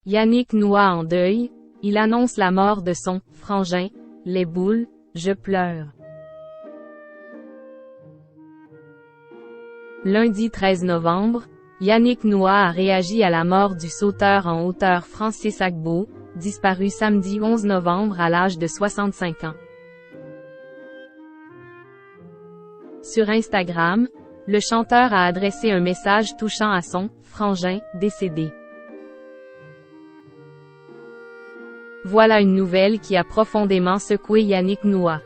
Yannick Noah en deuil, il annonce la mort de son « frangin », les boules, je pleure. Lundi 13 novembre, Yannick Noah a réagi à la mort du sauteur en hauteur Francis Agbo, disparu samedi 11 novembre à l'âge de 65 ans. Sur Instagram, le chanteur a adressé un message touchant à son « frangin » décédé. Voilà une nouvelle qui a profondément secoué Yannick Noah.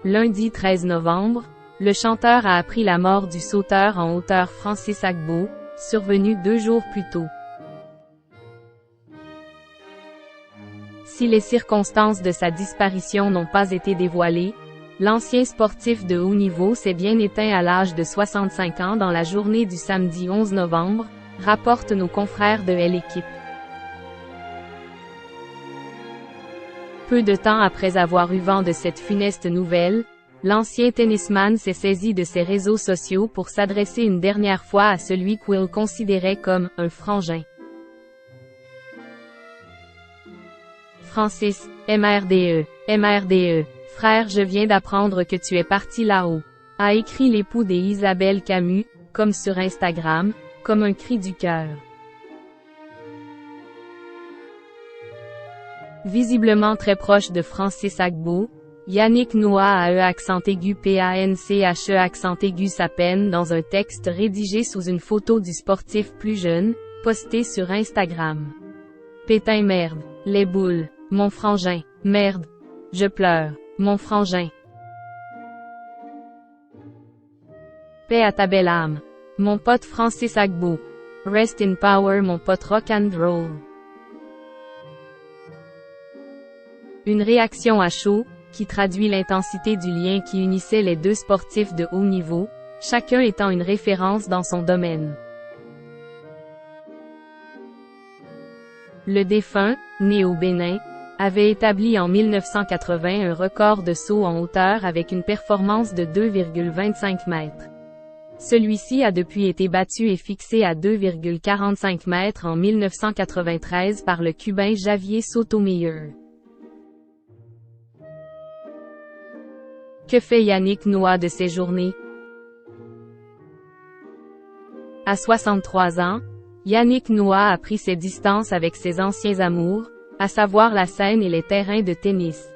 Lundi 13 novembre, le chanteur a appris la mort du sauteur en hauteur Francis Agbo, survenu 2 jours plus tôt. Si les circonstances de sa disparition n'ont pas été dévoilées, l'ancien sportif de haut niveau s'est bien éteint à l'âge de 65 ans dans la journée du samedi 11 novembre, rapportent nos confrères de L'Équipe. Peu de temps après avoir eu vent de cette funeste nouvelle, l'ancien tennisman s'est saisi de ses réseaux sociaux pour s'adresser une dernière fois à celui qu'il considérait comme un frangin. Francis, MRDE, frère, je viens d'apprendre que tu es parti là-haut, a écrit l'époux des Isabelle Camus, comme sur Instagram, comme un cri du cœur. Visiblement très proche de Francis Agbo, Yannick Noah accent aigu PANCHE accent aigu sa peine dans un texte rédigé sous une photo du sportif plus jeune, posté sur Instagram. Pétain merde, les boules, mon frangin, merde, je pleure, mon frangin. Paix à ta belle âme, mon pote Francis Agbo. Rest in power mon pote rock and roll. Une réaction à chaud, qui traduit l'intensité du lien qui unissait les deux sportifs de haut niveau, chacun étant une référence dans son domaine. Le défunt, né au Bénin, avait établi en 1980 un record de saut en hauteur avec une performance de 2,25 mètres. Celui-ci a depuis été battu et fixé à 2,45 mètres en 1993 par le Cubain Javier Sotomayor. Que fait Yannick Noah de ces journées? À 63 ans, Yannick Noah a pris ses distances avec ses anciens amours, à savoir la scène et les terrains de tennis.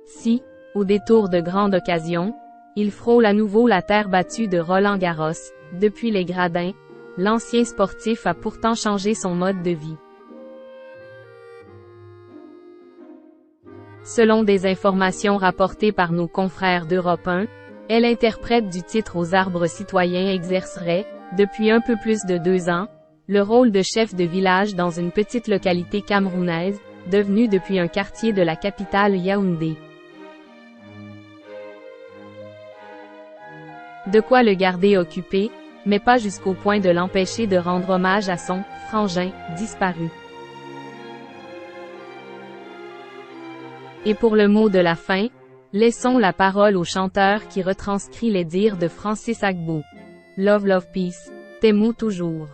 Si, au détour de grandes occasions, il frôle à nouveau la terre battue de Roland-Garros, depuis les gradins, l'ancien sportif a pourtant changé son mode de vie. Selon des informations rapportées par nos confrères d'Europe 1, l'interprète du titre aux arbres citoyens exercerait, depuis un peu plus de 2 ans, le rôle de chef de village dans une petite localité camerounaise, devenue depuis un quartier de la capitale Yaoundé. De quoi le garder occupé, mais pas jusqu'au point de l'empêcher de rendre hommage à son « frangin » disparu. Et pour le mot de la fin, laissons la parole au chanteur qui retranscrit les dires de Francis Agbo. Love, love, peace, t'aimons toujours.